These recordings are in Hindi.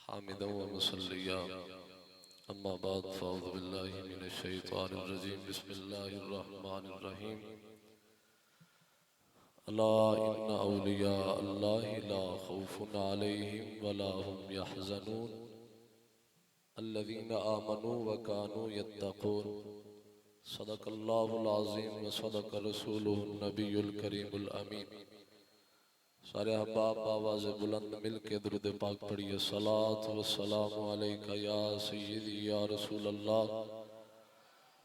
हामिदन व मुसल्लिया अम्मा बाद फ़अऊज़ु बिल्लाहि मिनश्शैतानिर्रजीम बिस्मिल्लाहिर्रहमानिर्रहीम अला इन्ना औलिया अल्लाहि ला खौफुन अलैहिम वला हुम यहज़नून अल्लज़ीना आमनू व कानू यत्तक़ून सदक़ल्लाहुल अज़ीम व सदक़ रसूलुहुन नबियुल करीमुल अमीन। सारे अहबाब आवाज़ बुलंद मिल के दुरूद पाक पढ़िए। सलात व सलाम अलैका या सय्यदी या रसूल अल्लाह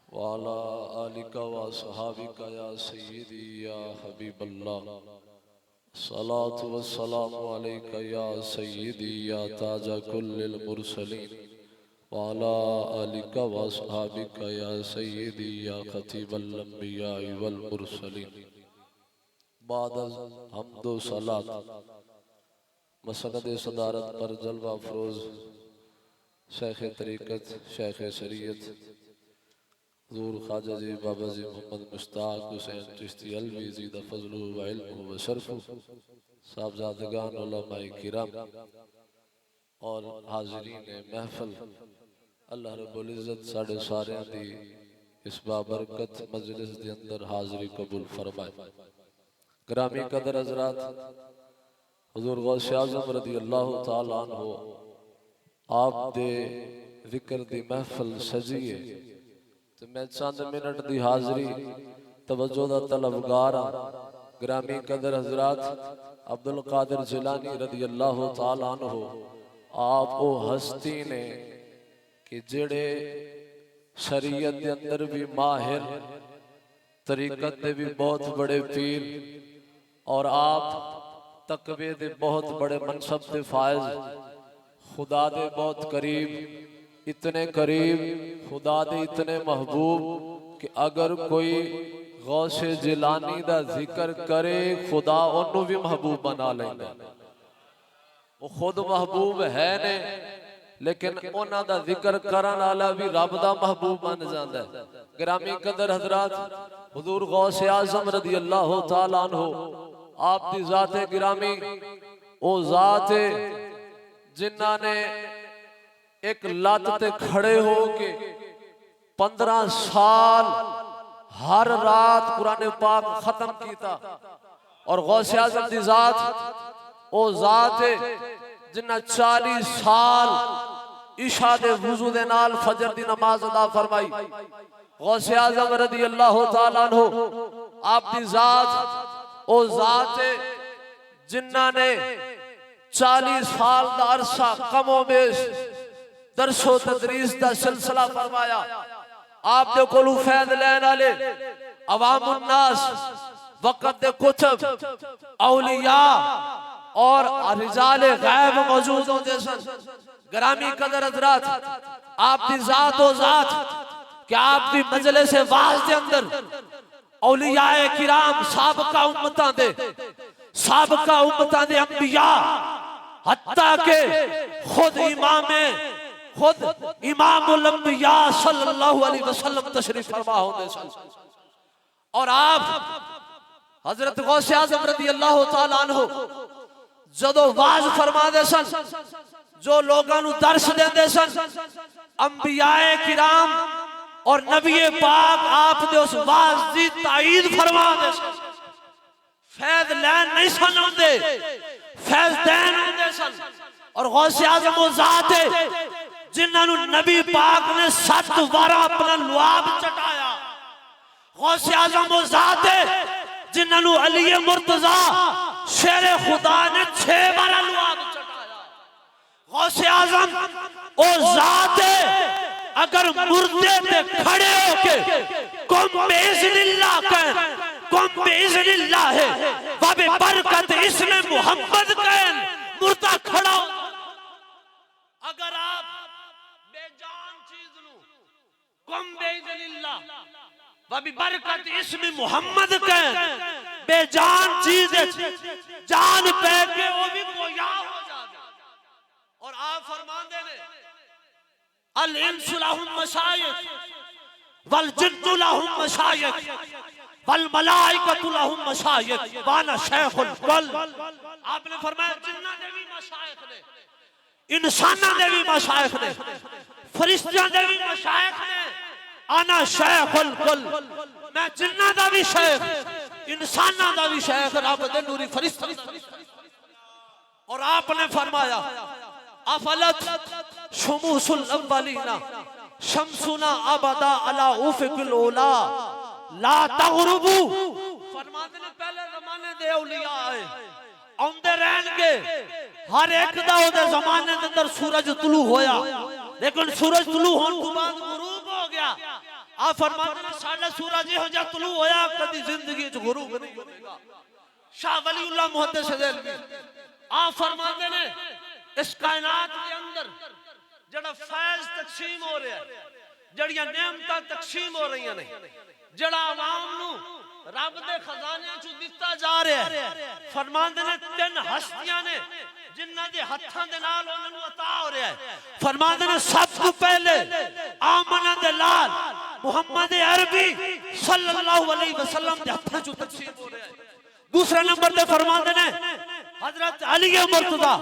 व अला आलिका व सहाबिका या सय्यदी या हबीब अल्लाह। सलात व सलाम अलैका या सय्यदी या ताजा कुल्लिल मुरसलीन व अला आलिका व सहाबिका या सय्यदी या खतीबल अंबिया वल मुरसलीन। बाद हमदो सलात मसनद सदारत पर जलवा फरोज शेख तरीक़त शेख शरीयत हुज़ूर ख्वाजा जी बाबा जी मोहम्मद मुश्ताक हुसैन चिश्ती अलवी ज़ीदा फ़ज़्लु व इल्मु व शरफ़ु साहबज़ादगान उलमाए किराम और हाज़रीन महफ़िल अल्लाह रब्बुल इज़्ज़त साढ़े सारियां दी इस बाबरकत मजलिस दे अंदर हाज़री कबूल फरमाए। ग्रामी कदर हज़रात, हुज़ूर गौसे आज़म रज़ी अल्लाह तआला अन्हु आप दे ज़िक्र दी महफ़िल सजी है तो मैं चंद मिनट दी हाज़री तवज्जो दा तलबगार हां। ग्रामी कदर हज़रात, अब्दुल कादिर जिलानी रज़ी अल्लाह तआला अन्हु आप वो हस्ती ने कि जेड़े शरीयत दे अंदर भी माहिर, तरीक़त दे भी बहुत बड़े पीर और आप तकवे दे बहुत बड़े मनसब दे फायज, खुदा दे बहुत करीब, इतने करीब, खुदा दे इतने महबूब कि अगर कोई गौसे जिलानी दा जिक्र करे खुदा उन्नू भी महबूब बना लेंदा। वो खुद महबूब है ने लेकिन उन्हां दा जिक्र करन वाला भी रब दा महबूब बन जांदा है। ग्रामी कदर हज़रात, हुज़ूर गौसे आज़म रज़ी अल्लाह तआला अन्हु आप दी ज़ाते गिरामी ओ ज़ात है जिन्हां ने एक लत ते खड़े हो के 15 साल हर रात कुरान पाक खत्म कीता। और गौसे आज़म दी ज़ात ओ ज़ात है जिन्हां 40 साल इशा दे वुज़ू दे नाल फजर दी नमाज अदा फरमाई। गौसे आज़म रज़ी अल्लाह तआला अन्हु आप दी ज़ात ओ ज़ात है जिन्हां ने 40 साल दा अरसा कमो बेश दरसो तदरीस दा सिलसिला फरमाया। आप दे कोलू फैद लैन वाले अवामुन नास वक़्त दे कुतुब औलिया और रिजाले गैब मौजूद होते सन। ग्रामी कदर हज़रात, आप दी ज़ात ओ ज़ात कि आप दी मजलिस वाज़ दे अंदर औलियाए किराम साबका उम्मतां दे अंबिया हत्ता के खुद इमामुल अंबिया सल्लल्लाहु अलैहि वसल्लम तशरीफ फरमा होते सन। और आप हजरत गौसे आज़म रज़ी अल्लाह तआला अन्हु जदों वाज फरमा दे सन, जो लोगां नू दर्श देंदे सन, अंबियाए किराम और नबी पाक आप दे उस वाज दी ताईद फरमा दे सन। फैज़ लैन नहीं सन आंदे, फैज़ दैन आंदे सन। और गौसे आज़म वो ज़ात है जिन्हां नू नबी पाक ने 7 बार अपना लुआब चटाया। गौसे आज़म वो ज़ात है जिन्हां नू अली मुर्तज़ा शेरे खुदा ने 6 बार लुआब चटाया। गौसे आज़म वो ज़ात है अगर मुर्दे पे खड़े होके कुम बेइज़्निल्लाह कह, कुम बेइज़्निल्लाह है बाबे बरकत इसमें मोहम्मद कह, मुर्दा खड़ा हो। अगर आप बेजान चीज नू कुम बेइज़्निल्लाह बाबे बरकत इसमें मोहम्मद कह, बेजान चीज जान पे के वो भी गोया हो जाता। और आप फरमाते ने अल इंसु लहुम मशाइख वल जिन्नु लहुम मशाइख वल मलाइकतु लहुम मशाइख वाना शेखुल कुल। आपने फरमाया जिन्ना ने भी मशाइख ने इंसाना दे भी मशाइख ने, फरिश्तियां दे भी मशाइख ने। आना शेखुल कुल, मैं जिन्ना दा भी शेख, इंसाना दा भी शेख, रब दे नूरी फरिश्ता। और आपने फरमाया अफलत शुमूसुल अव्वलीना शमसुना अबदा अला उफकुल उला ला तगरुबू। फरमाते ने पहले जमाने दे औलिया आए आंदे रहनगे, हर एक दा ओदे जमाने दे अंदर सूरज तुलू होया, लेकिन सूरज तुलू होने के बाद गुरूब हो गया। आ फरमाते ने साडा सूरज इहो जा तुलू होया कदी जिंदगी च गुरूब नहीं होगा। शाह वलीउल्लाह मुहद्दिस देलवी आ फरमाते ने इस कायनात के अंदर जड़ा फैज तकसीम हो रहा है, जड़ियां नेमतां तकसीम हो रही ने, जड़ा आवाम नू रब दे खजाने चो दिता जा रहा है। फरमाते ने तीन हस्तियां ने जिन्हां दे हत्थां दे नाल उन्हां नू अता हो रहा है। फरमाते ने सब तो पहले आमना दे लाल मुहम्मद अरबी सल्लल्लाहु अलैहि वसल्लम दे हत्थां चो तकसीम हो रहा है। दूसरे नंबर पे फरमाते ने हजरत अली मुर्तजा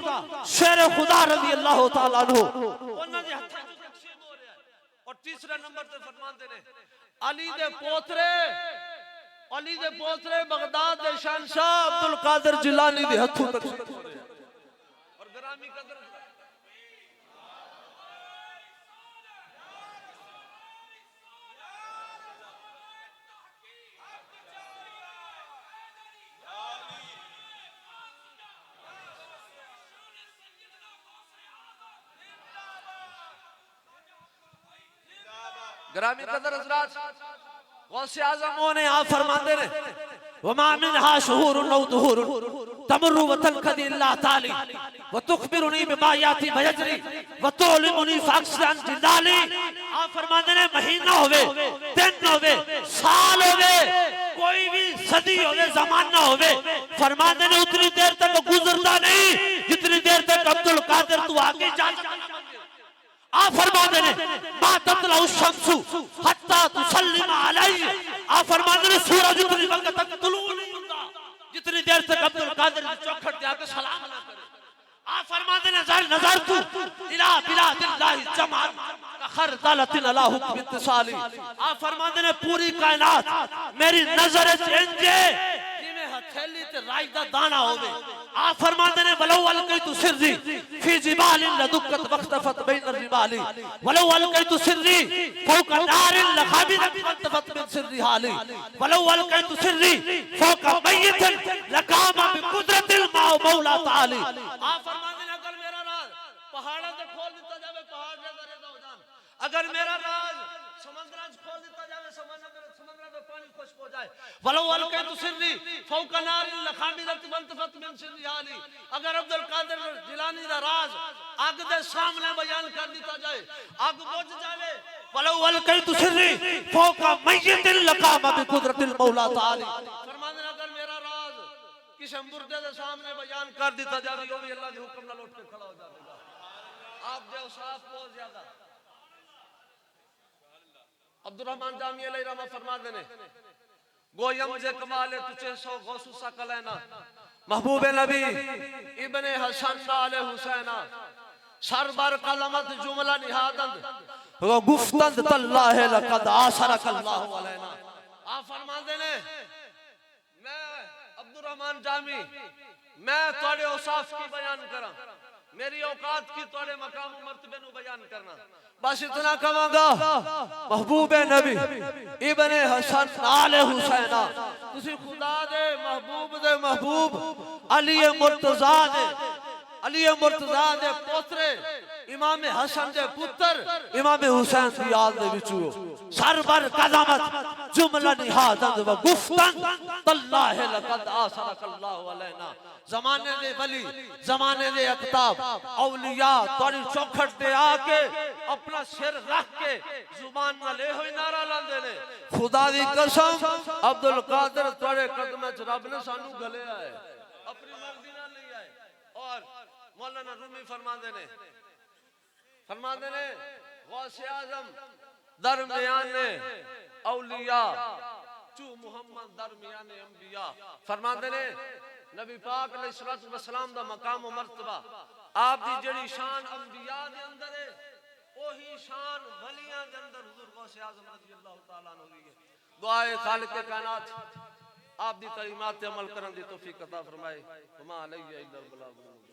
शेर खुदा रज़ी अल्लाह तआला अन्हु उन्हां दे हत्थां चो तकसीम हो रहा है। और तीसरे नंबर पे फरमाते ने अली दे पोतरे बगदाद दे शहंशाह अब्दुल कादिर जिलानी दे हत्थों तकसीम हो रहा है। और ग्रामी कदर ग्रामी कदर हजरात गौसे आज़म ने आप फरमाते ने वमा मिनहा शुहूरुन औ दुहूरुन तमर्रु व तनकदी इल्ला ताली व तुखबिरुनी बिमा याती बयजरी व तुलिमुनी फाक्सन जिंदाली। आप फरमाते ने महीना होवे, दिन होवे, साल होवे, कोई भी सदी होवे, जमाना होवे, फरमाते ने उतनी देर तक गुजरता नहीं जितनी देर तक अब्दुल कादिर तू आगे जा। आप फरमाते ने मा ततलउ शम्सु हत्ता तुसल्लिम अलैहि। आप फरमाते ने सूरज उतनी वक्त तक तुलू नहीं होता जितनी देर तक अब्दुल कादिर की चौखट पे आके सलाम ना करे। आप फरमाते ने नजर तू इला बिलादिल्लाहि जमाल खरदलतिन अला हुक्म इत्तिसाली। आप फरमाते ने पूरी कायनात मेरी नजर से इंजे जिवें हथेली ते राई दा दाना होवे। आप फरमाते ने वलो अलकैतु सिर्री फी जिबालिन लदुक्कत वख्तफत बैन रिबाली वलो अलकैतु सिर्री फौका नारिन लखाबिरत वख्तफत मिन सिर्री हाली वलो अलकैतु सिर्री फौका मय्यतिन लकामा बिकुदरतिल मौला ताली। आप फरमाते ने अगर मेरा राज पहाड़ों से खोल दिया जावे पहाड़ रेजा हो जान, अगर मेरा राज समंदर से खोल दिया जावे समंदर में पानी खुश्क हो जाए वलो अलकैतु सिर्री फौका नारिन लखाबिरत वख्तफत मिन सिर्री हाली। अगर अब्दुल कादिर जिलानी दा राज आग दे सामने बयान कर दिया जाए आग बुझ जावे वलो अलकैतु सिर्री फौका मय्यतिन लकामा बिकुदरतिल मौला ताली। फरमाते अगर मेरा राज किसी मुर्दे के सामने बयान कर दिया जाए वो भी अल्लाह के हुक्म नाल उठ के खड़ा हो जाएगा। आप जो साफ बहुत ज्यादा अब्दुल रहमान जामी अलैहि रहमा फरमाते ने गोयम जे कमाल तुझे सो गौसु सकलैना महबूब नबी इब्ने हसन आले हुसैना सरबर कलमत जुमला निहादंद व गुफ्तंद तल्लाह लक़द आसरकल्लाहु अलैना। आप फरमाते ने मैं अब्दुल रहमान जामी मैं तोड़े औसाफ की बयान करा, मेरी औकात की तोड़े मकाम मर्तबे नु बयान करना, बस इतना कहूंगा महबूब नबी इब्ने हसन आले हुसैना तुसी खुदा दे महबूब अली मुर्तजा दे पोतरे इमाम हसन दे पुत्र इमाम हुसैन दी याद दे विचो सरबर कदमत जुमला निहादत व गुफ्तन तल्लाह लक़द आसरकल्लाहु अलैना। जमाने दे वली जमाने दे अकताब औलिया तोरी चौखट ते आके अपना सिर रख के जुबान नाल ए होई नारा लांदे ने खुदा दी कसम अब्दुल कादिर तोरे कदम च रब ने सानू गलिया है अपनी मर्जी नाल नहीं आए। और मौलाना रूमी फरमाते ने गौसे आजम दरमियाने औलिया चू मोहम्मद दरमियाने अंबिया। फरमाते ने नबी पाक अलैहिस्सलातु वस्सलाम दा मकाम व मर्तबा आप दी जड़ी शान अंबिया दे अंदर है ओही शान वलियां दे अंदर हुजूर गौसे आजम रजी अल्लाह तआला अन्हु दी है। दुआए खालिक कायनात आप दी कलिमात पे अमल करन दी तौफीक अता फरमाए। वमा अलैहि इल्ला अल बलाग।